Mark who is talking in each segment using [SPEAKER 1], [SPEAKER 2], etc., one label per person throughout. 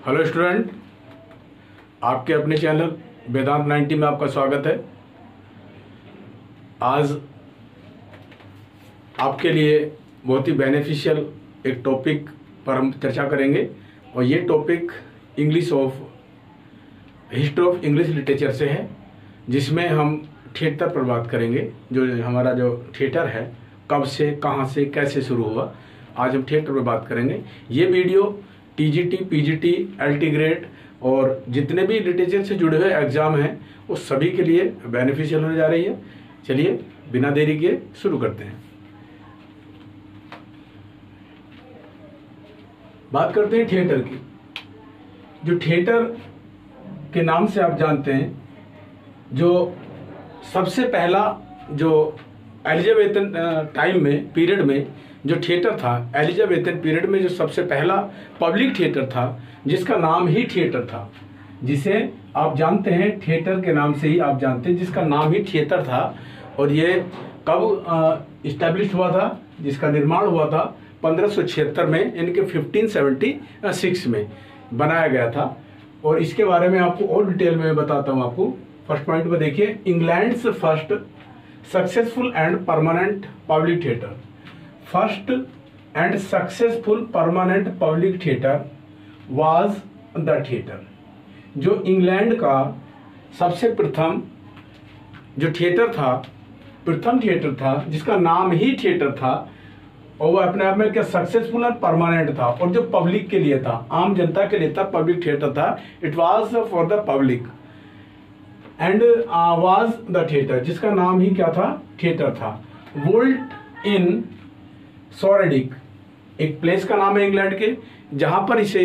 [SPEAKER 1] Hello student, आपके अपने channel वेदांत 90 में आपका स्वागत है। आज आपके लिए बहुत ही बेनिफिशियल एक टॉपिक पर हम चर्चा करेंगे और ये topic history of English literature से है, जिसमें हम थिएटर पर बात करेंगे। जो हमारा जो थिएटर है कब से, कहाँ से, कैसे शुरू हुआ, आज हम थिएटर पर बात करेंगे। ये video TGT, PGT, LT grade और जितने भी लिटरेचर से जुड़े हुए एग्जाम हैं वो सभी के लिए बेनिफिशियल होने जा रही है। चलिए बिना देरी के शुरू करते हैं। बात करते हैं थिएटर की। जो थिएटर के नाम से आप जानते हैं, जो सबसे पहला जो एलिजाबेथन टाइम में, पीरियड में जो थिएटर था, एलिजाबेथन पीरियड में जो सबसे पहला पब्लिक थिएटर था, जिसका नाम ही थिएटर था, जिसे आप जानते हैं थिएटर के नाम से ही आप जानते हैं, जिसका नाम ही थिएटर था। और ये कब इस्टेब्लिश हुआ था, जिसका निर्माण हुआ था 1576 में, इनके 1576 में बनाया गया था। और इसके बारे में आपको और डिटेल में बताता हूँ आपको। फर्स्ट पॉइंट में देखिए, England's first successful and permanent public theatre. First and successful permanent public theatre was the theatre. जो इंग्लैंड का सबसे प्रथम जो थिएटर था, प्रथम थिएटर था, जिसका नाम ही थिएटर था, और वह अपने आप में क्या सक्सेसफुल और परमानेंट था, और जो पब्लिक के लिए था, आम जनता के लिए था, पब्लिक थिएटर था। It was for the public and was the theatre, जिसका नाम ही क्या था, थिएटर था। वुल्ट इन सोरेडिक, एक प्लेस का नाम है इंग्लैंड के, जहां पर इसे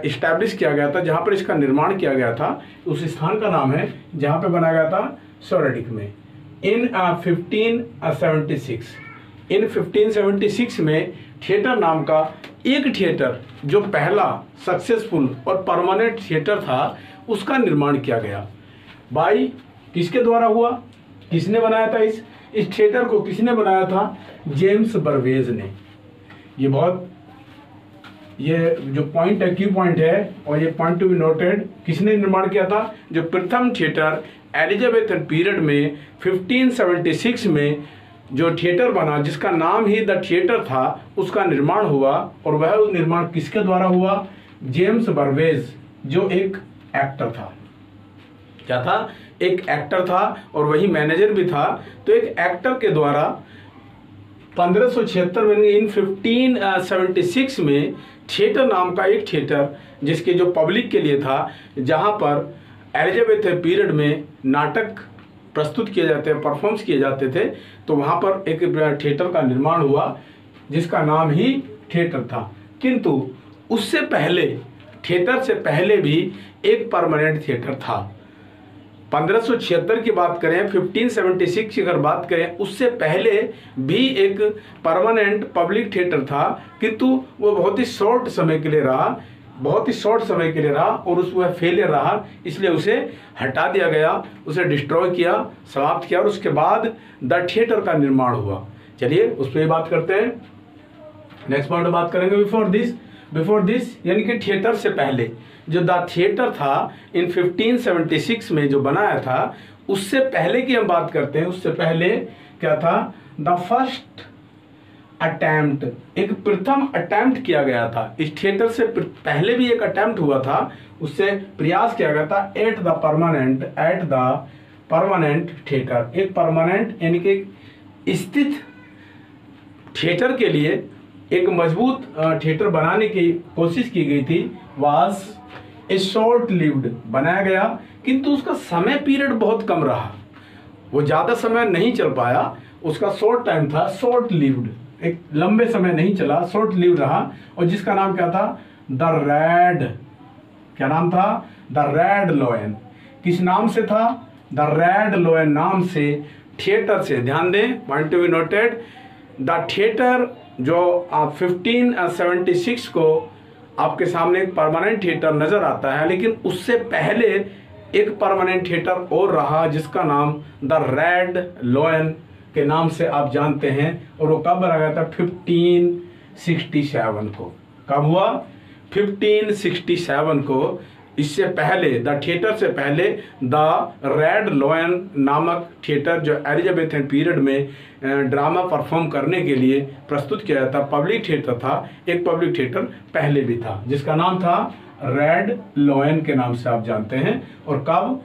[SPEAKER 1] इस्टेब्लिश किया गया था, जहां पर इसका निर्माण किया गया था, उस स्थान का नाम है जहां पे बनाया गया था, सोरेडिक में। इन 1576, इन 1576 में थिएटर नाम का एक थिएटर, जो पहला सक्सेसफुल और परमानेंट थिएटर था, उसका निर्माण किया गया। बाई किसके द्वारा हुआ, किसने बनाया था इस थिएटर को, किसने बनाया था, जेम्स बर्वेज ने। ये जो पॉइंट है, की पॉइंट है, और ये पॉइंट टू बी नोटेड। किसने निर्माण किया था, जो प्रथम थिएटर एलिजाबेथन पीरियड में 1576 में जो थिएटर बना, जिसका नाम ही द थिएटर था, उसका निर्माण हुआ। और वह निर्माण किसके द्वारा हुआ, जेम्स बर्वेज, जो एक एक्टर था। क्या था, एक एक्टर था और वही मैनेजर भी था। तो एक एक्टर के द्वारा 1576 में, इन 1576 में थिएटर नाम का एक थिएटर, जिसके जो पब्लिक के लिए था, जहां पर एलिजाबेथ पीरियड में नाटक प्रस्तुत किए जाते हैं, परफॉर्म्स किए जाते थे, तो वहां पर एक थिएटर का निर्माण हुआ, जिसका नाम ही थिएटर था। किंतु उससे पहले, थिएटर से पहले भी एक परमानेंट थिएटर था। 1576 की बात करें, 1576 की अगर बात करें, उससे पहले भी एक परमानेंट पब्लिक थिएटर था, किंतु वो बहुत ही शॉर्ट समय के लिए रहा, बहुत ही शॉर्ट समय के लिए रहा, और उसमें फेलियर रहा, इसलिए उसे हटा दिया गया, उसे डिस्ट्रॉय किया, समाप्त किया, और उसके बाद द थिएटर का निर्माण हुआ। चलिए उस पर बात करते हैं। नेक्स्ट पॉइंट बात करेंगे, बिफोर दिस यानी कि थिएटर से पहले जो द थिएटर था इन 1576 में जो बनाया था, उससे पहले की हम बात करते हैं। उससे पहले क्या था, द फर्स्ट अटेम्प्ट, एक प्रथम अटेम्प्ट किया गया था। इस थिएटर से पहले भी एक अटेम्प्ट हुआ था, उससे प्रयास किया गया था एट द परमानेंट थिएटर, एक परमानेंट यानी कि स्थित थिएटर के लिए एक मजबूत थिएटर बनाने की कोशिश की गई थी। वाज ए शॉर्ट लिव्ड, बनाया गया, किंतु उसका समय पीरियड बहुत कम रहा, वो ज़्यादा समय नहीं चल पाया, उसका शॉर्ट टाइम था, शॉर्ट लिव्ड, एक लंबे समय नहीं चला, शॉर्ट लिव्ड रहा। और जिसका नाम क्या था, द रैड, क्या नाम था, द रैड लोयन। किस नाम से था, द रैड लोयन नाम से थिएटर से, ध्यान दें, point to be noted. The theatre जो 1576 को आपके सामने एक परमानेंट थिएटर नजर आता है, लेकिन उससे पहले एक परमानेंट थिएटर और रहा, जिसका नाम द रेड लोयन के नाम से आप जानते हैं। और वो कब बनाया गया था, 1567 को। कब हुआ, 1567 को, इससे पहले द थिएटर से पहले द रेड लॉयन नामक थिएटर जो एलिजाबेथन पीरियड में ड्रामा परफॉर्म करने के लिए प्रस्तुत किया जाता पब्लिक थिएटर था। एक पब्लिक थिएटर पहले भी था जिसका नाम था रेड लॉयन के नाम से आप जानते हैं। और कब?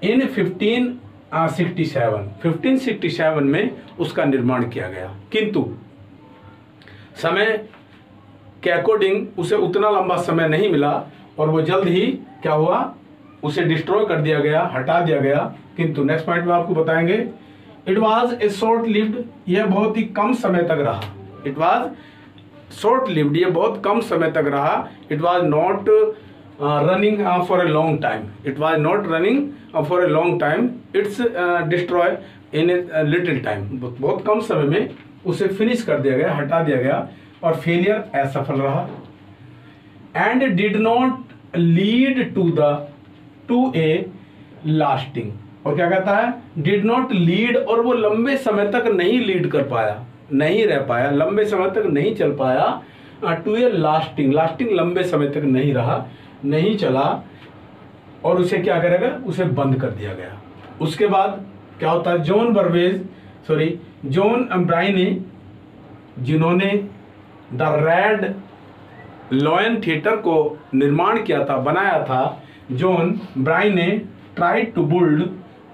[SPEAKER 1] इन 1567 में उसका निर्माण किया गया, किंतु समय के अकॉर्डिंग उसे उतना लंबा समय नहीं मिला और वो जल्द ही क्या हुआ, उसे डिस्ट्रॉय कर दिया गया, हटा दिया गया। किंतु नेक्स्ट पॉइंट में आपको बताएंगे, it was a short lived, यह बहुत ही कम समय तक रहा। इट वॉज शॉर्ट लिव्ड, ये बहुत कम समय तक रहा। It was not running for a long time, it was not running for a long time, it's destroy in a little time, बहुत कम समय में उसे फिनिश कर दिया गया, हटा दिया गया और फेलियर असफल रहा। And did not lead to a lasting, और क्या कहता है, डिड नॉट लीड, और वो लंबे समय तक नहीं लीड कर पाया, नहीं रह पाया, लंबे समय तक नहीं चल पाया टू ए लास्टिंग, लास्टिंग लंबे समय तक नहीं रहा, नहीं चला और उसे क्या करेगा, उसे बंद कर दिया गया। उसके बाद क्या होता है, जॉन ब्राइने, जिन्होंने द रेड लॉयन थिएटर को निर्माण किया था, बनाया था, जॉन ब्राइने ट्राइड टू बिल्ड,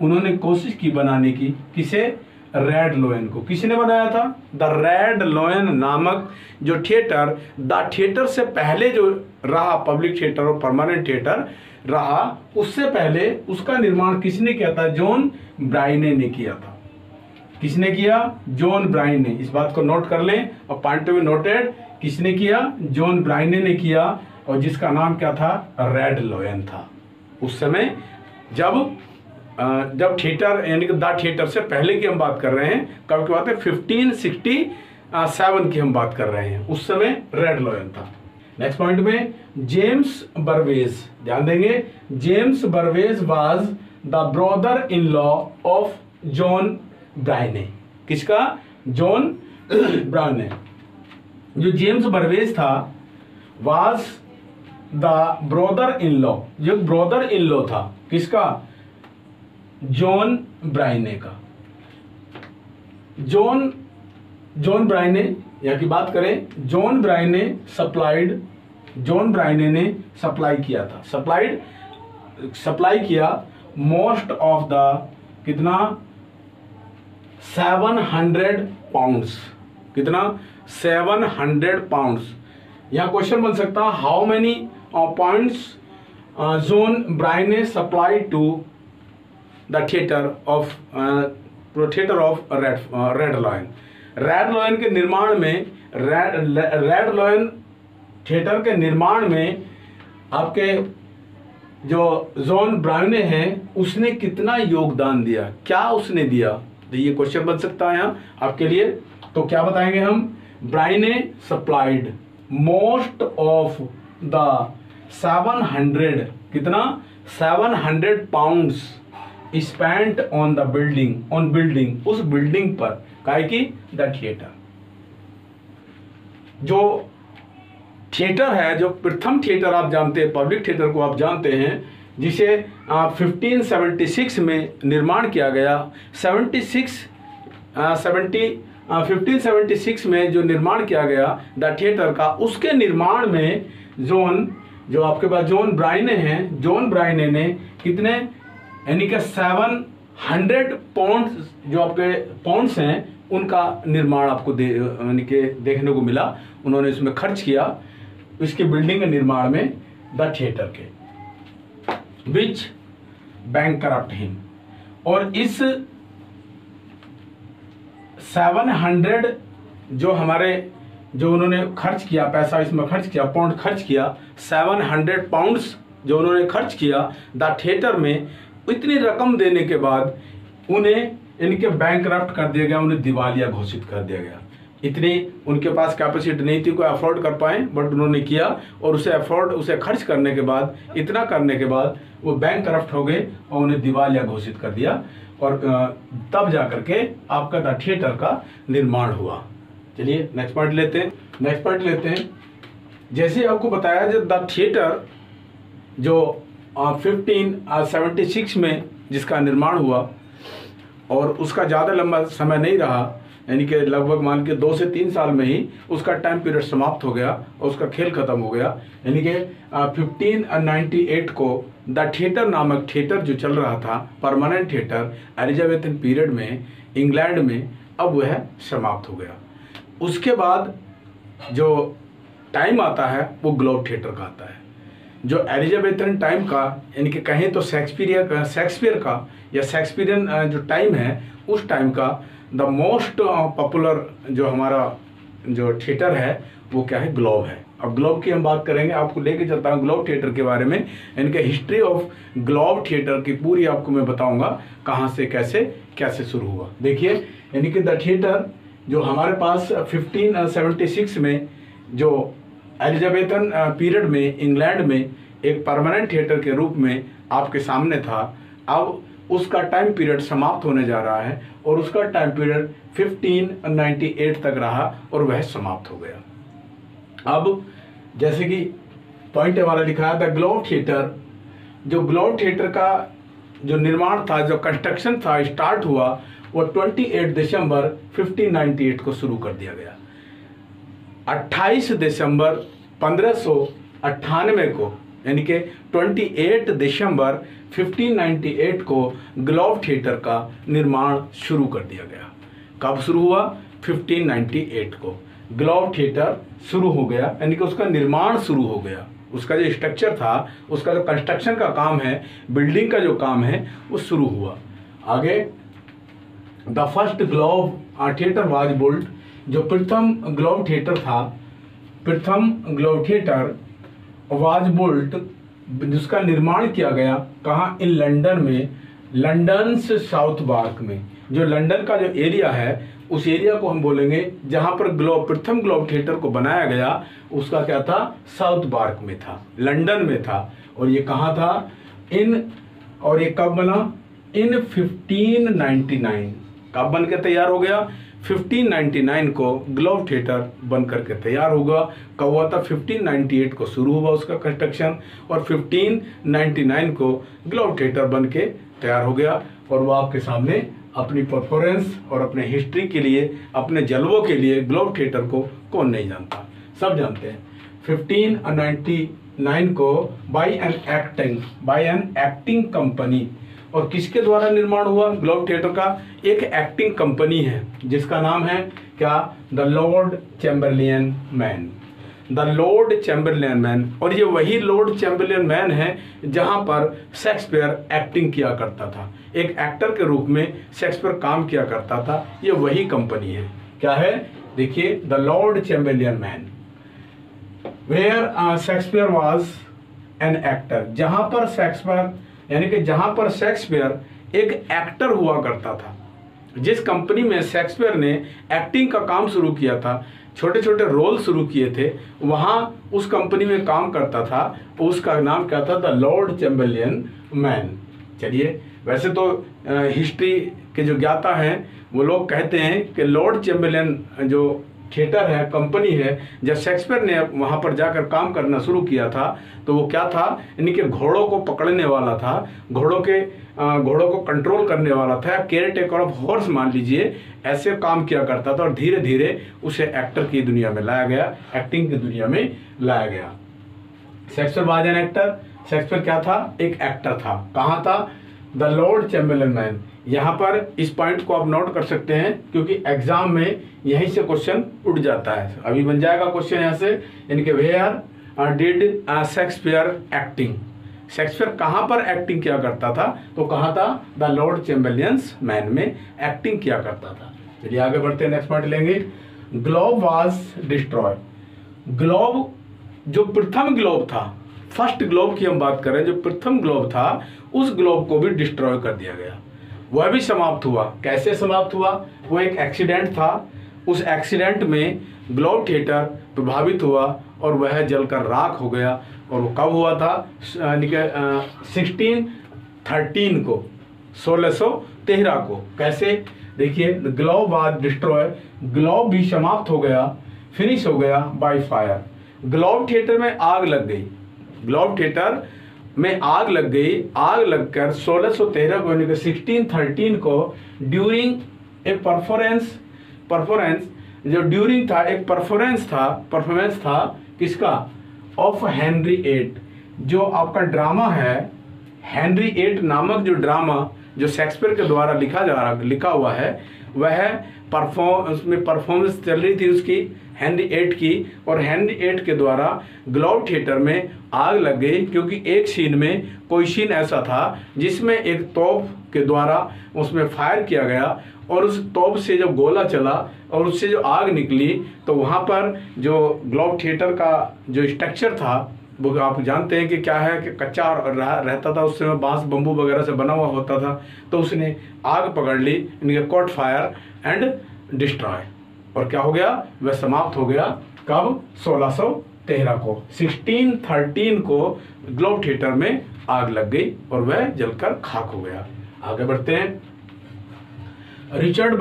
[SPEAKER 1] उन्होंने कोशिश की बनाने की, किसे, रेड लॉयन को। किसने बनाया था, द रेड लॉयन नामक जो थिएटर द थिएटर से पहले जो रहा पब्लिक थिएटर और परमानेंट थिएटर रहा, उससे पहले उसका निर्माण किसने किया था, जॉन ब्राइने ने किया था। किसने किया, जॉन ब्राइने, इस बात को नोट कर लें और पॉइंट टू बी नोटेड, किसने किया, जॉन ब्राइने ने किया, और जिसका नाम क्या था, रेड लॉयन था। उस समय जब थिएटर यानी कि द थिएटर से पहले की हम बात कर रहे हैं, कब की बात है, 1567 की हम बात कर रहे हैं, उस समय रेड लॉयन था। नेक्स्ट पॉइंट में जेम्स बर्वेज, ध्यान देंगे, James Burbage was the brother in law of John Brayne. किसका, जॉन ब्राइने। जो जेम्स बर्वेज था was the brother in law, जो ब्रदर इन लॉ था किसका, जॉन ब्राइने का। जॉन ब्राइने या की बात करें, जॉन ब्राइने ने सप्लाई किया था, सप्लाई किया मोस्ट ऑफ द, कितना, 700 पाउंड्स, कितना, 700 पाउंड्स। यहाँ क्वेश्चन बन सकता, how many points John Brayne supply to the theatre of Red Lion. Red Lion के निर्माण में, रेड लॉयन थिएटर के निर्माण में आपके जो जॉन ब्राइने हैं उसने कितना योगदान दिया, क्या उसने दिया, तो ये क्वेश्चन बन सकता है यहाँ आपके लिए। तो क्या बताएंगे हम, ब्राइने सप्लाइड मोस्ट ऑफ द 700, कितना, 700 pounds spent on the building, उस बिल्डिंग पर, काहे की, द थिएटर। जो थिएटर है, जो प्रथम थिएटर आप जानते हैं, पब्लिक थिएटर को आप जानते हैं, जिसे 1576 में निर्माण किया गया। 1576 में जो निर्माण किया गया द थिएटर का, उसके निर्माण में जो आपके पास जॉन ब्राइने हैं, जॉन ब्राइने ने कितने, यानी कि 700 पाउंड्स, जो आपके पाउंड्स हैं, उनका निर्माण आपको देखने को मिला। उन्होंने इसमें खर्च किया, इसकी बिल्डिंग के निर्माण में, द थिएटर के, विच बैंकरप्ट हिम। और इस 700 जो उन्होंने खर्च किया, पैसा इसमें खर्च किया, पाउंड खर्च किया, 700 पाउंड्स जो उन्होंने खर्च किया द थिएटर में, इतनी रकम देने के बाद उन्हें इनके बैंकरप्ट कर दिया गया, उन्हें दिवालिया घोषित कर दिया गया। इतनी उनके पास कैपेसिटी नहीं थी कोई अफोर्ड कर पाए, बट उन्होंने किया और उसे खर्च करने के बाद, इतना करने के बाद वो बैंकरप्ट हो गए और उन्हें दिवालिया घोषित कर दिया, और तब जाकर के आपका द थिएटर का निर्माण हुआ। चलिए नेक्स्ट पॉइंट लेते हैं। जैसे आपको बताया जो द थिएटर जो 1576 में जिसका निर्माण हुआ और उसका ज़्यादा लंबा समय नहीं रहा, यानी कि लगभग मान के 2 से 3 साल में ही उसका टाइम पीरियड समाप्त हो गया और उसका खेल खत्म हो गया। यानी कि 1598 को द थिएटर नामक थिएटर जो चल रहा था, परमानेंट थिएटर एलिजाबेथन पीरियड में इंग्लैंड में, अब वह समाप्त हो गया। उसके बाद जो टाइम आता है वो ग्लोब थिएटर का आता है। जो एलिजाबेथन टाइम का, यानी कि कहें तो शेक्सपियर का या शेक्सपियरियन जो टाइम है, उस टाइम का द मोस्ट पॉपुलर जो हमारा जो थिएटर है वो क्या है, ग्लोब है। अब ग्लोब की हम बात करेंगे, आपको लेके चलता हूँ ग्लोब थिएटर के बारे में। इनके हिस्ट्री ऑफ ग्लोब थिएटर की पूरी आपको मैं बताऊंगा, कहाँ से कैसे शुरू हुआ। देखिए, यानी कि द थिएटर जो हमारे पास 1576 में जो एलिजाबेथन पीरियड में इंग्लैंड में एक परमानेंट थिएटर के रूप में आपके सामने था, अब उसका टाइम पीरियड समाप्त होने जा रहा है और उसका टाइम पीरियड 1598 तक रहा और वह समाप्त हो गया। अब जैसे कि पॉइंट हमारा लिखा है, द ग्लोब थिएटर, जो ग्लोब थिएटर का जो निर्माण था, जो कंस्ट्रक्शन था, स्टार्ट हुआ, वो 28 दिसंबर 1598 को शुरू कर दिया गया। 28 दिसंबर 1598 को, यानी कि 28 दिसंबर 1598 को ग्लोब थिएटर का निर्माण शुरू कर दिया गया। कब शुरू हुआ? 1598 को ग्लोब थिएटर शुरू हो गया, यानी कि उसका निर्माण शुरू हो गया। उसका जो स्ट्रक्चर था, उसका जो कंस्ट्रक्शन का काम है, बिल्डिंग का जो काम है, वो शुरू हुआ। आगे, the first globe theatre was built, जो प्रथम ग्लोब थिएटर था, प्रथम ग्लोब थिएटर वाज बिल्ट, जिसका निर्माण किया गया कहाँ? इन लंदन में, लंदन से साउथ वार्क में। जो लंदन का जो एरिया है, उस एरिया को हम बोलेंगे जहाँ पर प्रथम ग्लोब थिएटर को बनाया गया, उसका क्या था? साउथ वार्क में था, लंदन में था। और ये कहाँ था? और ये कब बना? इन 1599। कब बन के तैयार हो गया? 1599 को ग्लोब थिएटर बन करके तैयार होगा। कब हुआ था? 1598 को शुरू हुआ उसका कंस्ट्रक्शन और 1599 को ग्लोब थिएटर बन के तैयार हो गया। और वो आपके सामने अपनी परफॉर्मेंस और अपने हिस्ट्री के लिए, अपने जलवों के लिए, ग्लोब थिएटर को कौन नहीं जानता, सब जानते हैं। 1599 को बाय एन एक्टिंग कंपनी, और किसके द्वारा निर्माण हुआ ग्लोब थिएटर का? एक एक्टिंग कंपनी है जिसका नाम है क्या? The Lord Chamberlain man, the Lord Chamberlain man. और ये वही लॉर्ड चैम्बरलेन मैन है जहां पर शेक्सपियर एक्टिंग किया करता था, एक एक्टर के रूप में शेक्सपियर काम किया करता था। ये वही कंपनी है। क्या है? देखिए, the Lord Chamberlain man, where Shakespeare was an actor, जहां पर शेक्सपियर, यानी कि जहां पर शेक्सपियर एक एक्टर हुआ करता था, जिस कंपनी में शेक्सपियर ने एक्टिंग का काम शुरू किया था, छोटे छोटे रोल शुरू किए थे, वहां उस कंपनी में काम करता था, उसका नाम क्या था? The Lord Chamberlain man. चलिए, वैसे तो हिस्ट्री के जो ज्ञाता हैं वो लोग कहते हैं कि लॉर्ड चैम्बरलेन जो थिएटर है, कंपनी है, जब शेक्सपियर ने वहाँ पर जाकर काम करना शुरू किया था तो वो क्या था? यानी कि घोड़ों को पकड़ने वाला था, घोड़ों को कंट्रोल करने वाला था, केयर टेकर ऑफ हॉर्स मान लीजिए, ऐसे काम किया करता था। और धीरे धीरे उसे एक्टर की दुनिया में लाया गया, एक्टिंग की दुनिया में लाया गया। Shakespeare was an actor, Shakespeare क्या था? एक एक्टर था। कहाँ था? The Lord Chamberlain man. यहाँ पर इस पॉइंट को आप नोट कर सकते हैं क्योंकि एग्जाम में यहीं से क्वेश्चन उठ जाता है। अभी बन जाएगा क्वेश्चन यहाँ से, यानी कि where did Shakespeare acting, Shakespeare कहाँ पर एक्टिंग किया करता था? तो कहाँ था? द लॉर्ड चैम्बरलेन मैन में एक्टिंग किया करता था। चलिए आगे बढ़ते हैं, नेक्स्ट पॉइंट लेंगे। ग्लोब वाज डिस्ट्रॉय, ग्लोब जो प्रथम ग्लोब था, फर्स्ट ग्लोब की हम बात करें, जो प्रथम ग्लोब था, उस ग्लोब को भी डिस्ट्रॉय कर दिया गया, वह भी समाप्त हुआ। कैसे समाप्त हुआ? वो एक एक्सीडेंट था, उस एक्सीडेंट में ग्लोब थिएटर प्रभावित हुआ और वह जलकर राख हो गया। और वो कब हुआ था? यानी कि 1613 को, 1613 को। कैसे? देखिए, ग्लोब वाज डिस्ट्रॉय, ग्लोब भी समाप्त हो गया, फिनिश हो गया बाय फायर। ग्लोब थिएटर में आग लग गई, ग्लोब थिएटर में आग लग गई। आग लगकर 1613 को यानी कि 1613 को ड्यूरिंग ए परफॉर्मेंस जो ड्यूरिंग था, एक परफॉर्मेंस था किसका? Of Henry VIII। जो आपका ड्रामा है हेनरी VIII नामक जो ड्रामा जो शेक्सपियर के द्वारा लिखा हुआ है, वह उसमें परफॉर्मेंस चल रही थी उसकी हेनरी VIII की, और हेनरी VIII के द्वारा ग्लोब थिएटर में आग लग गई, क्योंकि एक सीन में कोई सीन ऐसा था जिसमें एक तोप के द्वारा उसमें फायर किया गया, और उस तोप से जब गोला चला और उससे जो आग निकली, तो वहाँ पर जो ग्लोब थिएटर का जो स्ट्रक्चर था वो आप जानते हैं कि क्या है कि कच्चा रहता था उस समय, बांस बम्बू वगैरह से बना हुआ होता था। तो उसने आग पकड़ ली, इनके कॉट फायर एंड डिस्ट्रॉय, और क्या हो गया? वह समाप्त हो गया। कब? 1613 को। 1613 को ग्लोब थिएटर में आग लग गई और वह जलकर खाक हो गया। आगे बढ़ते हैं। रिचर्ड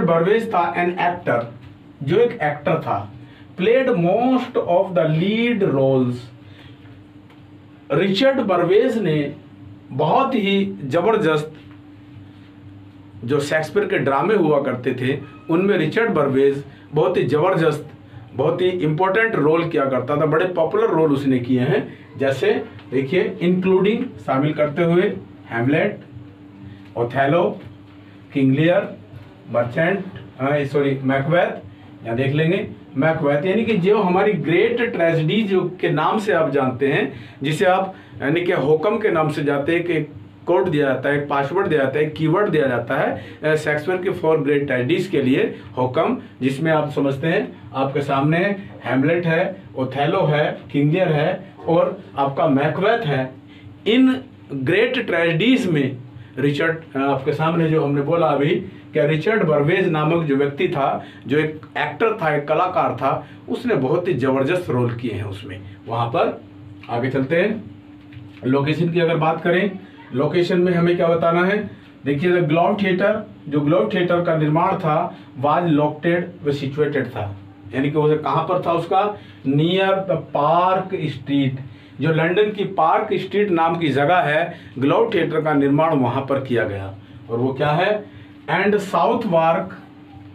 [SPEAKER 1] बर्वेज था एन एक्टर, जो एक एक्टर था, played most of the lead roles. Richard Burbage ने बहुत ही जबरदस्त जो शेक्सपियर के ड्रामे हुआ करते थे उनमें रिचर्ड बर्वेज बहुत ही जबरदस्त, बहुत ही इंपॉर्टेंट रोल किया करता था। बड़े पॉपुलर रोल उसने किए हैं, जैसे देखिए इंक्लूडिंग शामिल करते हुए Hamlet, Othello, King Lear, Macbeth, यहाँ देख लेंगे मैकबेथ, यानी कि जो हमारी ग्रेट ट्रेजेडी जो के नाम से आप जानते हैं, जिसे आप यानी कि हुक्म के नाम से जाते हैं, कि कोड दिया जाता है, एक पासवर्ड दिया जाता है, कीवर्ड दिया जाता है शेक्सपियर के 4 ग्रेट ट्रेजेडीज के लिए हुक्म, जिसमें आप समझते हैं आपके सामने हैमलेट है, ओथेलो है, किंग लियर है और आपका मैकबेथ है। इन ग्रेट ट्रेजेडीज में रिचर्ड आपके सामने जो हमने बोला अभी, क्या रिचर्ड बर्वेज नामक जो व्यक्ति था, जो एक एक्टर था, एक कलाकार था, उसने बहुत ही जबरदस्त रोल किए हैं उसमें। वहां पर आगे चलते हैं। लोकेशन की अगर बात करें, लोकेशन में हमें क्या बताना है? देखिए ग्लोब थिएटर, जो ग्लोब थिएटर का निर्माण था, वाज लोकेटेड व सिचुएटेड था, यानी कि वो कहाँ पर था उसका? नियर द पार्क स्ट्रीट, जो लंदन की पार्क स्ट्रीट नाम की जगह है, ग्लोब थिएटर का निर्माण वहां पर किया गया। और वो क्या है? एंड साउथ वार्क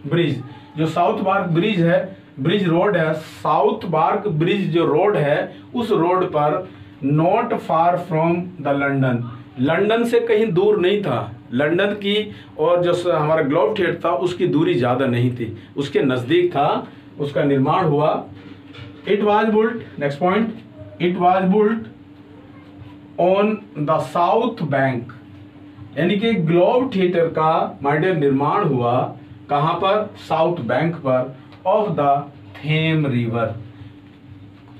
[SPEAKER 1] ब्रिज, जो साउथ वार्क ब्रिज है, ब्रिज रोड है, साउथ वार्क ब्रिज जो रोड है, उस रोड पर not far from the London, London से कहीं दूर नहीं था, लंदन की और जो हमारा ग्लोब थिएटर था उसकी दूरी ज्यादा नहीं थी, उसके नजदीक था, उसका निर्माण हुआ। It was built, next point, it was built on the South Bank, यानी कि ग्लोब थिएटर का माइडियर निर्माण हुआ कहां पर? साउथ बैंक पर of the Thames river.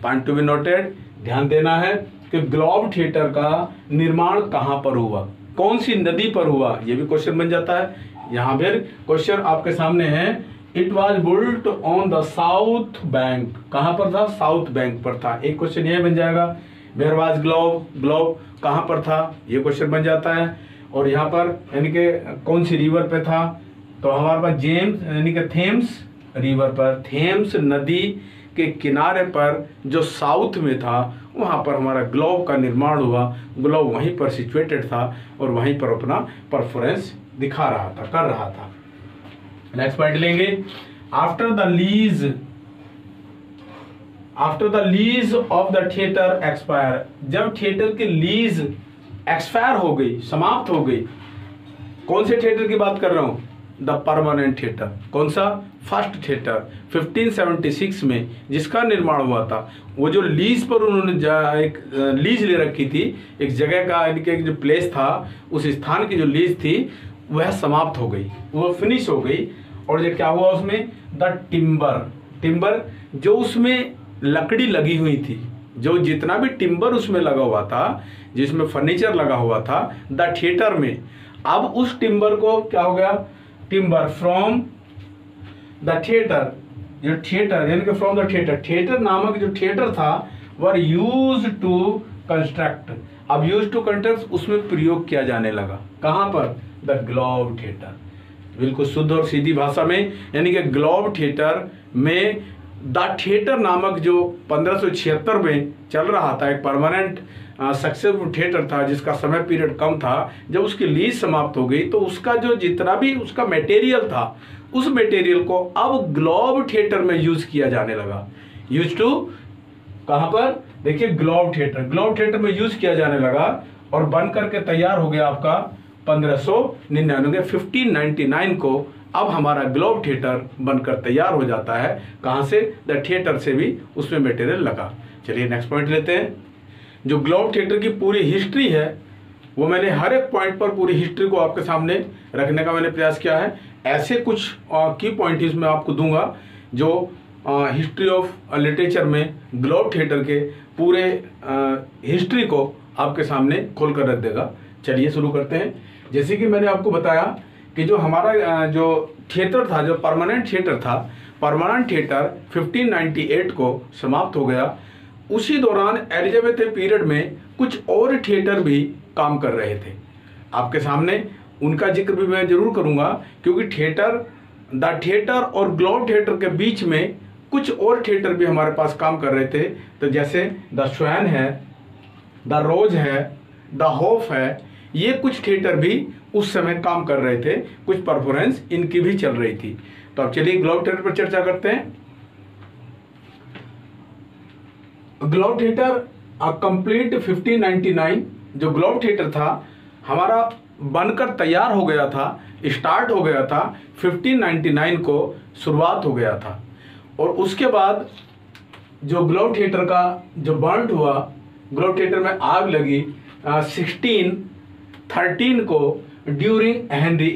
[SPEAKER 1] Point to be noted, ध्यान देना है कि ग्लोब थिएटर का निर्माण कहां पर हुआ, कौन सी नदी पर हुआ, यह भी क्वेश्चन बन जाता है। यहां फिर क्वेश्चन आपके सामने है, it was built on the South Bank, कहां पर था? साउथ बैंक पर था। एक क्वेश्चन यह बन जाएगा, वेयर वाज ग्लोब, ग्लोब कहां पर था, यह क्वेश्चन बन जाता है। और यहाँ पर यानी कि कौन सी रिवर पे था? तो हमारे पास जेम्स यानी कि थेम्स रिवर पर, थेम्स नदी के किनारे पर जो साउथ में था, वहाँ पर हमारा ग्लोब का निर्माण हुआ। ग्लोब वहीं पर सिचुएटेड था और वहीं पर अपना परफॉर्मेंस दिखा रहा था, कर रहा था। नेक्स्ट पॉइंट लेंगे, after the lease of the theatre expire, जब थिएटर की लीज एक्सपायर हो गई, समाप्त हो गई, कौन से थिएटर की बात कर रहा हूं? The permanent theatre. कौन सा? फर्स्ट थिएटर 1576 में जिसका निर्माण हुआ था। वो जो लीज पर उन्होंने एक लीज ले रखी थी, एक जगह का यानी कि जो प्लेस था, उस स्थान की जो लीज थी वह समाप्त हो गई, वो फिनिश हो गई। और जो क्या हुआ उसमें? द टिम्बर जो उसमें लकड़ी लगी हुई थी, जो जितना भी टिम्बर उसमें लगा हुआ था, जिसमें फर्नीचर लगा हुआ था द थिएटर में, अब उस टिम्बर को क्या हो गया? टिम्बर फ्रॉम द थिएटर, जो थिएटर यानी कि फ्रॉम द थिएटर, थिएटर नामक जो थिएटर था वर यूज टू कंस्ट्रक्ट, अब यूज टू कंस्ट्रक्ट उसमें प्रयोग किया जाने लगा। कहां पर? The Globe theatre. बिल्कुल शुद्ध और सीधी भाषा में, यानी कि ग्लोब थिएटर में द थिएटर नामक जो 1576 में चल रहा था, एक परमानेंट सक्सेसफुल थिएटर था जिसका समय पीरियड कम था। जब उसकी लीज समाप्त हो गई तो उसका जो जितना भी उसका मटेरियल था, उस मटेरियल को अब ग्लोब थिएटर में यूज किया जाने लगा। यूज टू कहां पर, देखिए ग्लोब थिएटर में यूज किया जाने लगा और बन करके तैयार हो गया आपका 1599 1599 को। अब हमारा ग्लोब थिएटर बनकर तैयार हो जाता है। कहां से, द थिएटर से भी उसमें मटेरियल लगा। चलिए नेक्स्ट पॉइंट लेते हैं। जो ग्लोब थिएटर की पूरी हिस्ट्री है वो मैंने हर एक पॉइंट पर पूरी हिस्ट्री को आपके सामने रखने का मैंने प्रयास किया है। ऐसे कुछ की पॉइंट्स मैं आपको दूंगा जो हिस्ट्री ऑफ लिटरेचर में ग्लोब थिएटर के पूरे हिस्ट्री को आपके सामने खोल कर रख देगा। चलिए शुरू करते हैं। जैसे कि मैंने आपको बताया कि जो हमारा जो थिएटर था, जो परमानेंट थिएटर था, परमानेंट थिएटर 1598 को समाप्त हो गया। उसी दौरान एलिजाबेथ पीरियड में कुछ और थिएटर भी काम कर रहे थे। आपके सामने उनका जिक्र भी मैं जरूर करूंगा, क्योंकि द थिएटर और ग्लोब थिएटर के बीच में कुछ और थिएटर भी हमारे पास काम कर रहे थे। तो जैसे द स्वैन है, द रोज है, द होप है, ये कुछ थिएटर भी उस समय काम कर रहे थे। कुछ परफॉर्मेंस इनकी भी चल रही थी। तो अब चलिए ग्लोब थिएटर पर चर्चा करते हैं। ग्लोब थिएटर कंप्लीट 1599 जो ग्लोब थिएटर था हमारा बनकर तैयार हो गया था, स्टार्ट हो गया था 1599 को शुरुआत हो गया था। और उसके बाद जो ग्लोब थिएटर का जो बर्न हुआ, ग्लोब थिएटर में आग लगी 1613 को ड्यूरिंग हेनरी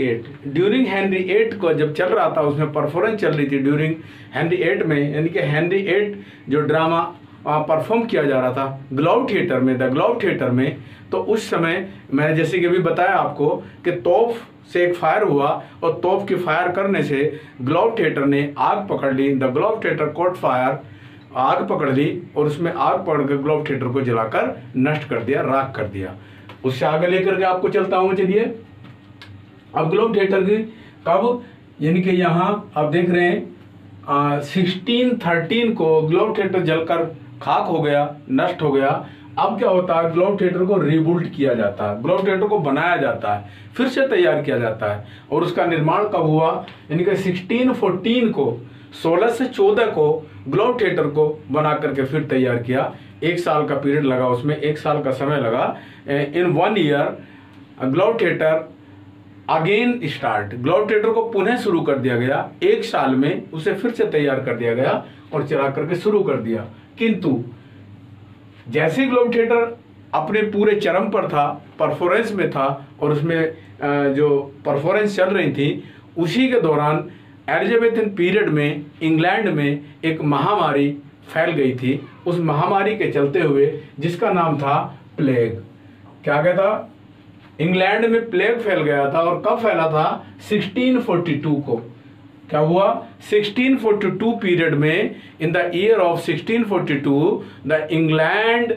[SPEAKER 1] VIII को जब चल रहा था, उसमें परफॉर्मेंस चल रही थी ड्यूरिंग हेनरी VIII में, यानी कि हेनरी VIII जो ड्रामा परफॉर्म किया जा रहा था ग्लोब थिएटर में, द ग्लोब थिएटर में। तो उस समय मैंने जैसे कि अभी बताया आपको कि तोप से एक फायर हुआ और तोप की फायर करने से ग्लोब थिएटर ने आग पकड़ ली। The Globe Theatre caught fire, आग पकड़ ली और उसमें आग पकड़ कर ग्लोब थिएटर को जलाकर नष्ट कर दिया, राख कर दिया। उससे आगे लेकर के आपको चलता हूँ। चलिए अब ग्लोब थिएटर की कब, यानी कि यहाँ आप देख रहे हैं 1613 को ग्लोब थिएटर जलकर खाक हो गया, नष्ट हो गया। अब क्या होता है, ग्लोब थिएटर को रिबिल्ड किया जाता है, ग्लोब थिएटर को बनाया जाता है, फिर से तैयार किया जाता है। और उसका निर्माण कब हुआ, यानी कि 1614 को, 16 से 14 को ग्लोब थिएटर को बना करके फिर तैयार किया। 1 साल का पीरियड लगा उसमें, 1 साल का समय लगा। इन 1 year globe theatre again start, globe theatre को पुनः शुरू कर दिया गया। 1 साल में उसे फिर से तैयार कर दिया गया और चला करके शुरू कर दिया। किंतु जैसे ग्लोब थिएटर अपने पूरे चरम पर था, परफॉर्मेंस में था और उसमें जो परफॉर्मेंस चल रही थी, उसी के दौरान एलिजाबेथन पीरियड में इंग्लैंड में एक महामारी फैल गई थी। उस महामारी के चलते हुए जिसका नाम था प्लेग, क्या गया था, इंग्लैंड में प्लेग फैल गया था। और कब फैला था, 1642 को। क्या हुआ, 1642 पीरियड में, in the year of 1642 the England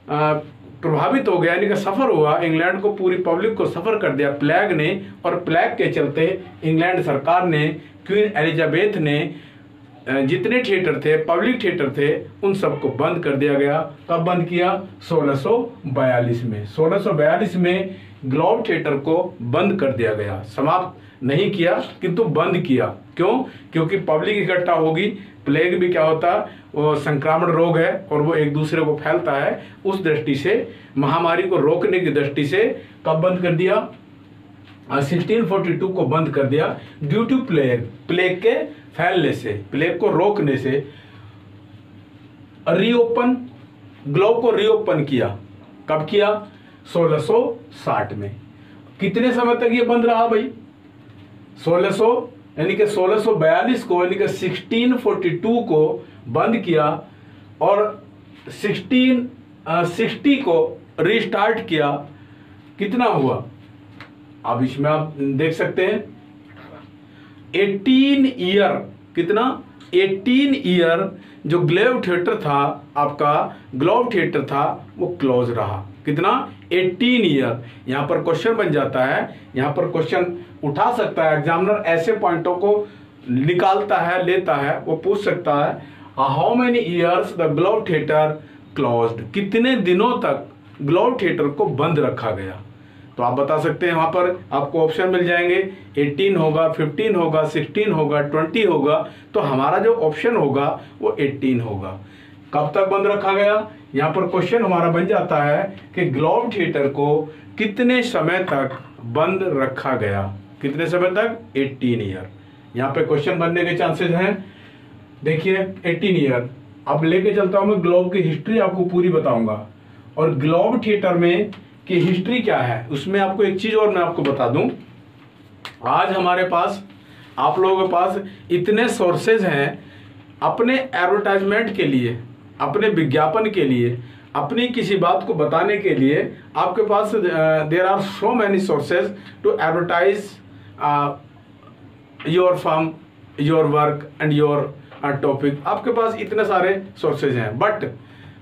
[SPEAKER 1] प्रभावित हो गया, यानी कि सफर हुआ, इंग्लैंड को, पूरी पब्लिक को सफर कर दिया प्लेग ने। और प्लेग के चलते इंग्लैंड सरकार ने, क्वीन एलिजाबेथ ने जितने थिएटर थे, पब्लिक थिएटर थे, उन सबको बंद कर दिया गया। कब बंद किया, 1642 में। 1642 में ग्लोब थिएटर को बंद कर दिया गया, समाप्त नहीं किया किंतु बंद किया। क्यों, क्योंकि पब्लिक इकट्ठा होगी। प्लेग भी क्या होता, वो संक्रामण रोग है और वो एक दूसरे को फैलता है। उस दृष्टि से महामारी को रोकने की दृष्टि से कब बंद कर दिया, 1642 को बंद कर दिया। ड्यू टू प्लेग, प्लेग के फैलने से, प्लेग को रोकने से रीओपन, ग्लोब को रीओपन किया। कब किया, 1660 में। कितने समय तक ये बंद रहा भाई, 1600 यानी कि 1642 को, यानी कि 1642 को बंद किया और 1660 को रीस्टार्ट किया। कितना हुआ, अब इसमें आप देख सकते हैं 18 ईयर, कितना 18 ईयर जो ग्लोब थिएटर था, आपका ग्लोब थिएटर था, वो क्लोज रहा। कितना? 18 ईयर। यहाँ पर क्वेश्चन बन जाता है, यहाँ पर क्वेश्चन उठा सकता है एग्जामिनर, ऐसे पॉइंटों को निकालता है, लेता है, वो पूछ सकता है how many years the Globe theatre closed, कितने दिनों तक ग्लोब थिएटर को बंद रखा गया। तो आप बता सकते हैं, वहां पर आपको ऑप्शन मिल जाएंगे, 18 होगा, 15 होगा, 16 होगा, 20 होगा। तो हमारा जो ऑप्शन होगा वो 18 होगा। कब तक बंद रखा गया? यहाँ पर क्वेश्चन हमारा बन जाता है कि ग्लोब थिएटर को कितने समय तक बंद रखा गया, कितने समय तक? 18 ईयर। यहाँ पे क्वेश्चन बनने के चांसेस हैं। देखिए 18 ईयर। अब लेके चलता हूं मैं ग्लोब की हिस्ट्री, आपको पूरी बताऊंगा, और ग्लोब थिएटर में की हिस्ट्री क्या है उसमें आपको एक चीज और मैं आपको बता दूं। आज हमारे पास, आप लोगों के पास इतने सोर्सेज हैं अपने एडवर्टाइजमेंट के लिए, अपने विज्ञापन के लिए, अपनी किसी बात को बताने के लिए। आपके पास there are so many sources to advertise your firm, your work and your topic. आपके पास इतने सारे सोर्सेज हैं। बट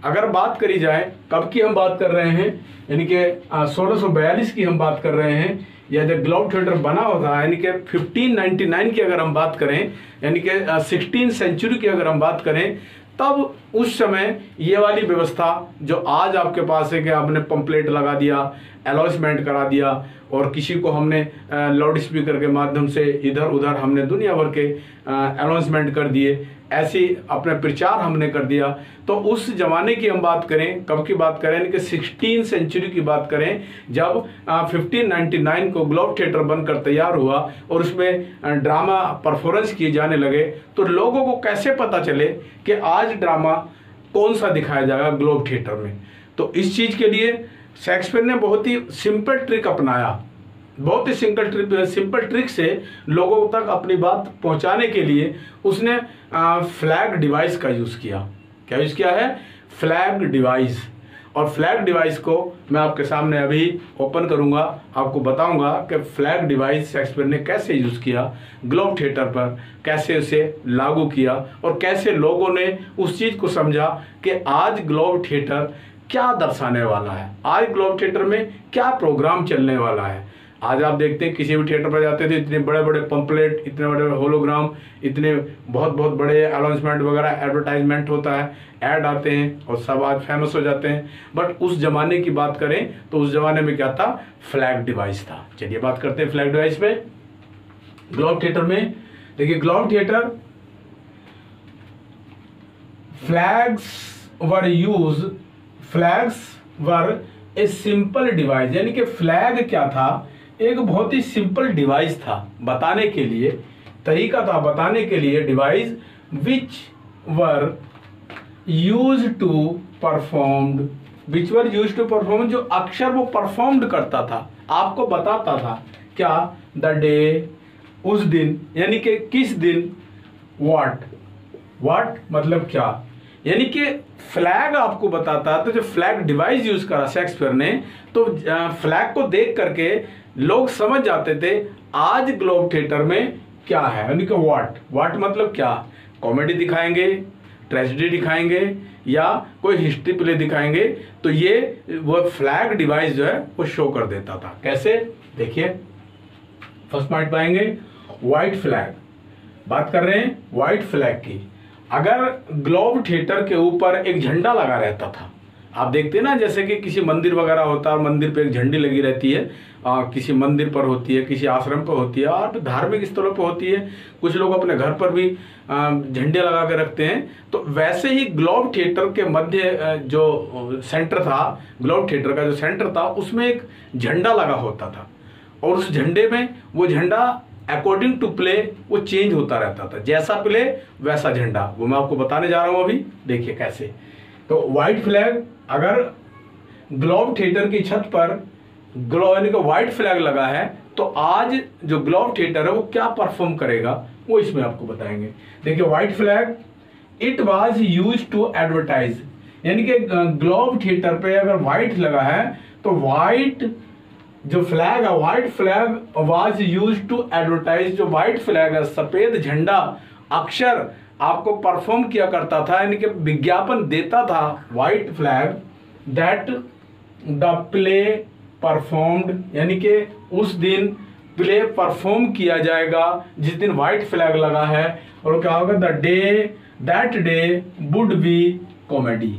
[SPEAKER 1] अगर बात करी जाए, कब की हम बात कर रहे हैं, यानी कि 1642 की हम बात कर रहे हैं, या जब ग्लोब थिएटर बना होता है, यानी कि 1599 की अगर हम बात करें, यानी कि 16th सेंचुरी की अगर हम बात करें, तब उस समय ये वाली व्यवस्था जो आज आपके पास है कि आपने पंपलेट लगा दिया, अनाउंसमेंट करा दिया, और किसी को हमने लाउड स्पीकर के माध्यम से इधर उधर हमने दुनिया भर के अनाउंसमेंट कर दिए, ऐसी अपने प्रचार हमने कर दिया। तो उस जमाने की हम बात करें, कब की बात करें कि 16th सेंचुरी की बात करें, जब 1599 को ग्लोब थिएटर बनकर तैयार हुआ और उसमें ड्रामा परफॉर्मेंस किए जाने लगे, तो लोगों को कैसे पता चले कि आज ड्रामा कौन सा दिखाया जाएगा ग्लोब थिएटर में। तो इस चीज़ के लिए शेक्सपियर ने बहुत ही सिंपल ट्रिक अपनाया, बहुत ही सिंपल ट्रिक से लोगों तक अपनी बात पहुंचाने के लिए उसने फ्लैग डिवाइस का यूज़ किया। क्या यूज़ किया है? Flag device. और फ्लैग डिवाइस को मैं आपके सामने अभी ओपन करूंगा, आपको बताऊंगा कि फ्लैग डिवाइस शेक्सपियर ने कैसे यूज़ किया ग्लोब थिएटर पर, कैसे उसे लागू किया, और कैसे लोगों ने उस चीज़ को समझा कि आज ग्लोब थिएटर क्या दर्शाने वाला है, आज ग्लोब थिएटर में क्या प्रोग्राम चलने वाला है। आज आप देखते हैं किसी भी थिएटर पर जाते थे, इतने बड़े बड़े पंपलेट, इतने बड़े बड़े होलोग्राम, इतने बहुत बहुत बड़े अनाउंसमेंट वगैरह, एडवर्टाइजमेंट होता है, ऐड आते हैं और सब आज फेमस हो जाते हैं। बट उस जमाने की बात करें तो उस जमाने में क्या था? फ्लैग डिवाइस था। चलिए बात करते हैं फ्लैग डिवाइस पे। ग्लोब थिएटर में देखिए, globe theatre flags were use, flags were a simple device, यानी कि फ्लैग क्या था? एक बहुत ही सिंपल डिवाइस था, बताने के लिए तरीका था, बताने के लिए device which were use to performed, which were use to perform, जो अक्षर वो परफॉर्म्ड करता था, आपको बताता था क्या? द डे, उस दिन, यानी कि किस दिन, व्हाट, व्हाट मतलब क्या, यानी कि फ्लैग आपको बताता। तो जो फ्लैग डिवाइस यूज करा शेक्सपियर ने, तो फ्लैग को देख करके लोग समझ जाते थे आज ग्लोब थिएटर में क्या है, यानी कि व्हाट, व्हाट मतलब क्या, कॉमेडी दिखाएंगे, ट्रेजेडी दिखाएंगे, या कोई हिस्ट्री प्ले दिखाएंगे। तो ये वो फ्लैग डिवाइस जो है वो शो कर देता था। कैसे? देखिए फर्स्ट पॉइंट पाएंगे, व्हाइट फ्लैग। बात कर रहे हैं व्हाइट फ्लैग की। अगर ग्लोब थिएटर के ऊपर एक झंडा लगा रहता था, आप देखते हैं ना, जैसे कि किसी मंदिर वगैरह होता है और मंदिर पे एक झंडी लगी रहती है, किसी मंदिर पर होती है, किसी आश्रम पर होती है, और धार्मिक स्थलों पर होती है, कुछ लोग अपने घर पर भी झंडे लगा के रखते हैं। तो वैसे ही ग्लोब थिएटर के मध्य जो सेंटर था, ग्लोब थिएटर का जो सेंटर था, उसमें एक झंडा लगा होता था, और उस झंडे में वो झंडा अकॉर्डिंग टू प्ले वो चेंज होता रहता था, जैसा प्ले वैसा झंडा। वो मैं आपको बताने जा रहा हूं अभी, देखिए कैसे। तो व्हाइट फ्लैग, अगर ग्लोब थिएटर की छत पर यानी कि व्हाइट फ्लैग लगा है, तो आज जो ग्लोब थिएटर है वो क्या परफॉर्म करेगा वो इसमें आपको बताएंगे। देखिए white flag, it was used to advertise, यानी कि ग्लोब थिएटर पे अगर व्हाइट लगा है तो व्हाइट जो फ्लैग है, white flag was used to advertise. जो व्हाइट फ्लैग है, सफेद झंडा, अक्षर आपको परफॉर्म किया करता था, यानी कि विज्ञापन देता था, white flag, that the play performed, यानी कि उस दिन प्ले परफॉर्म किया जाएगा जिस दिन व्हाइट फ्लैग लगा है। और क्या होगा, the day that day would be comedy.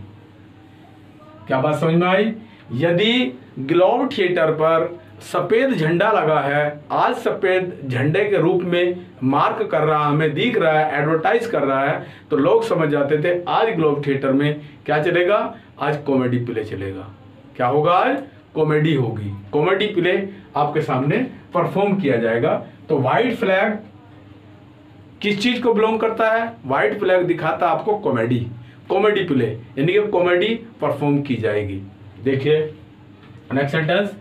[SPEAKER 1] क्या बात समझ में आई? यदि ग्लोब थिएटर पर सफेद झंडा लगा है, आज सफेद झंडे के रूप में मार्क कर रहा, हमें दिख रहा है, एडवर्टाइज कर रहा है, तो लोग समझ जाते थे आज ग्लोब थिएटर में क्या चलेगा, आज कॉमेडी प्ले चलेगा। क्या होगा, आज कॉमेडी होगी, कॉमेडी प्ले आपके सामने परफॉर्म किया जाएगा। तो व्हाइट फ्लैग किस चीज को बिलोंग करता है? व्हाइट फ्लैग दिखाता आपको कॉमेडी, कॉमेडी प्ले, यानी कि कॉमेडी परफॉर्म की जाएगी। देखिए नेक्स्ट सेंटेंस,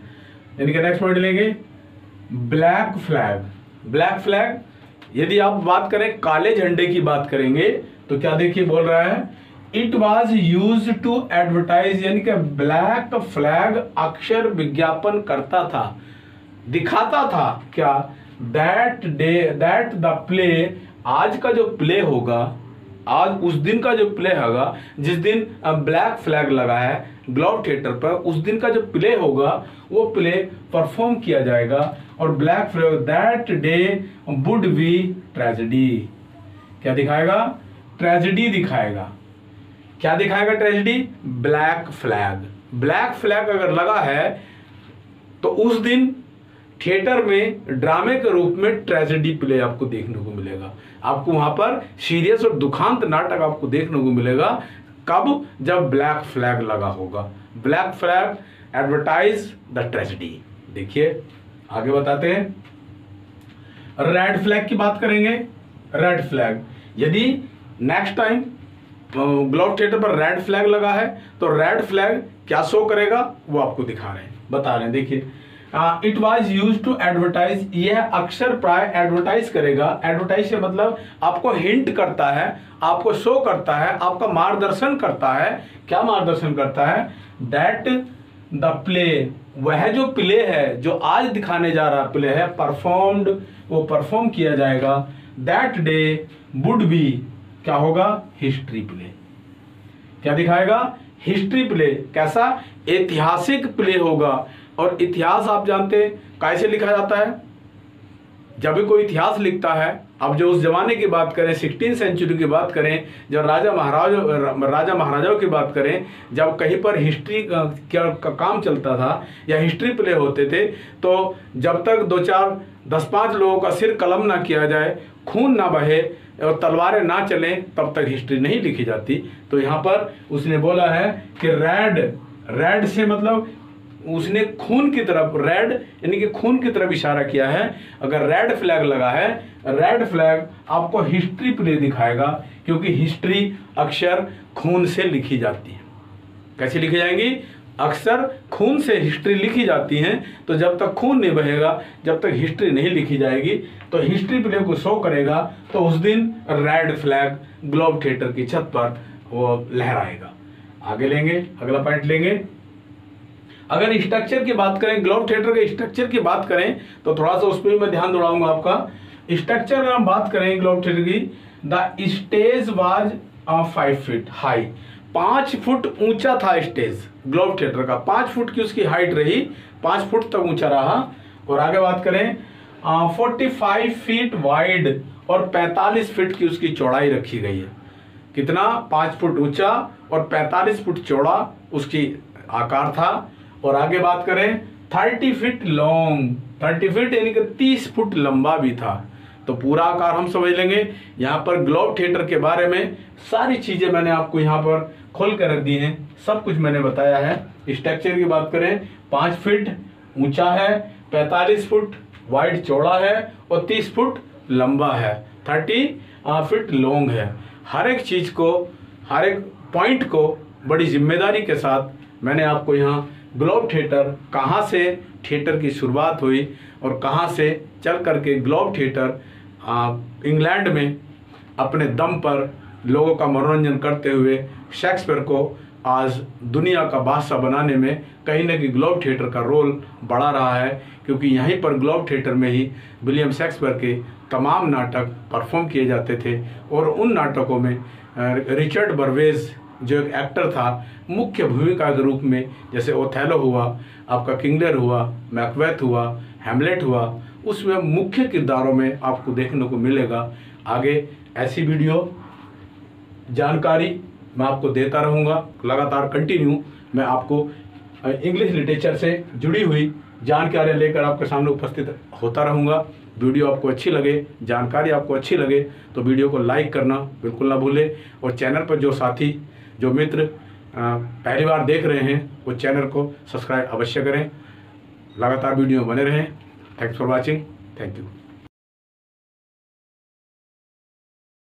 [SPEAKER 1] यानी कि नेक्स्ट पॉइंट लेंगे, ब्लैक फ्लैग। ब्लैक फ्लैग, यदि आप बात करें काले झंडे की बात करेंगे तो क्या देखिए बोल रहा है, it was use to advertise, यानी कि ब्लैक फ्लैग अक्सर विज्ञापन करता था, दिखाता था क्या, that day that the play, आज का जो प्ले होगा, आज उस दिन का जो प्ले होगा जिस दिन ब्लैक फ्लैग लगा है ग्लोब थिएटर पर, उस दिन का जो प्ले होगा वो प्ले परफॉर्म किया जाएगा। और black flag that day would be tragedy, क्या दिखाएगा, ट्रेजेडी दिखाएगा। क्या दिखाएगा tragedy, black flag. Black flag अगर लगा है तो उस दिन थिएटर में ड्रामे के रूप में ट्रेजेडी प्ले आपको देखने को मिलेगा, आपको वहां पर सीरियस और दुखांत नाटक आपको देखने को मिलेगा। कब, जब ब्लैक फ्लैग लगा होगा। Black flag advertise the tragedy. देखिए आगे बताते हैं, रेड फ्लैग की बात करेंगे। रेड फ्लैग, यदि नेक्स्ट टाइम ग्लोब थिएटर पर रेड फ्लैग लगा है तो रेड फ्लैग क्या शो करेगा वो आपको दिखा रहे हैं, बता रहे हैं। देखिए it was use to advertise, यह अक्सर प्राय एडवर्टाइज करेगा। एडवर्टाइज से मतलब आपको हिंट करता है, आपको शो करता है, आपका मार्गदर्शन करता है। क्या मार्गदर्शन करता है, दैट द प्ले, वह जो प्ले है जो आज दिखाने जा रहा प्ले है, परफॉर्म्ड, वो परफॉर्म किया जाएगा। दैट डे वुड बी, क्या होगा, हिस्ट्री प्ले। क्या दिखाएगा, हिस्ट्री प्ले। कैसा, ऐतिहासिक प्ले होगा। और इतिहास आप जानते हैं कैसे लिखा जाता है, जब भी कोई इतिहास लिखता है, अब जो उस जमाने की बात करें, 16वीं सेंचुरी की बात करें, जब राजा महाराजाओं की बात करें, जब कहीं पर हिस्ट्री का काम चलता था या हिस्ट्री प्ले होते थे, तो जब तक 10-5 लोगों का सिर कलम ना किया जाए, खून ना बहे और तलवारें ना चलें, तब तक हिस्ट्री नहीं लिखी जाती। तो यहाँ पर उसने बोला है कि रेड से मतलब उसने खून की तरफ, रेड यानी कि खून की तरफ इशारा किया है। अगर रेड फ्लैग लगा है, रेड फ्लैग आपको हिस्ट्री प्ले दिखाएगा, क्योंकि हिस्ट्री अक्सर खून से लिखी जाती है। कैसे लिखी जाएंगी, अक्सर खून से हिस्ट्री लिखी जाती हैं। तो जब तक खून नहीं बहेगा, जब तक हिस्ट्री नहीं लिखी जाएगी, तो हिस्ट्री प्ले को शो करेगा। तो उस दिन रेड फ्लैग ग्लोब थिएटर की छत पर वो लहराएगा। आगे लेंगे, अगला पॉइंट लेंगे। अगर स्ट्रक्चर की बात करें, ग्लोब थिएटर के स्ट्रक्चर की बात करें, तो थोड़ा सा उस पर मैं ध्यान दौड़ाऊंगा आपका। स्ट्रक्चर अगर हम बात करें ग्लोब थिएटर की, the stage was 5 feet high, 5 foot ऊंचा था स्टेज ग्लोब थिएटर का। 5 फुट की उसकी हाइट रही, 5 फुट तक ऊंचा रहा। और आगे बात करें 45 फीट वाइड और 45 फीट की उसकी चौड़ाई रखी गई है। कितना, 5 फुट ऊंचा और 45 फुट चौड़ा उसकी आकार था। और आगे बात करें 30 फीट लॉन्ग, 30 फीट यानी कि 30 फुट लंबा भी था। तो पूरा आकार हम समझ लेंगे। यहाँ पर ग्लोब थिएटर के बारे में सारी चीजें मैंने आपको यहाँ पर खोल कर रख दी हैं, सब कुछ मैंने बताया है। स्ट्रक्चर की बात करें, 5 फीट ऊंचा है, 45 फुट वाइड चौड़ा है और 30 फुट लंबा है, 30 फीट लॉन्ग है। हर एक चीज को, हर एक पॉइंट को बड़ी जिम्मेदारी के साथ मैंने आपको यहाँ ग्लोब थिएटर, कहाँ से थिएटर की शुरुआत हुई और कहाँ से चल करके ग्लोब थिएटर इंग्लैंड में अपने दम पर लोगों का मनोरंजन करते हुए शेक्सपियर को आज दुनिया का बादशाह बनाने में कहीं न कहीं ग्लोब थिएटर का रोल बढ़ा रहा है। क्योंकि यहीं पर ग्लोब थिएटर में ही विलियम शेक्सपियर के तमाम नाटक परफॉर्म किए जाते थे और उन नाटकों में रिचर्ड बर्वेज जो एक एक्टर था मुख्य भूमिका के रूप में, जैसे ओथेलो हुआ, आपका किंग लीयर हुआ, मैकबेथ हुआ, हैमलेट हुआ, उसमें मुख्य किरदारों में आपको देखने को मिलेगा। आगे ऐसी वीडियो जानकारी मैं आपको देता रहूँगा, लगातार कंटिन्यू मैं आपको इंग्लिश लिटरेचर से जुड़ी हुई जानकारियाँ लेकर आपके सामने उपस्थित होता रहूँगा। वीडियो आपको अच्छी लगे, जानकारी आपको अच्छी लगे तो वीडियो को लाइक करना बिल्कुल ना भूलें, और चैनल पर जो साथी जो मित्र पहली बार देख रहे हैं वो चैनल को सब्सक्राइब अवश्य करें। लगातार वीडियो बने रहें। Thanks for watching. Thank you.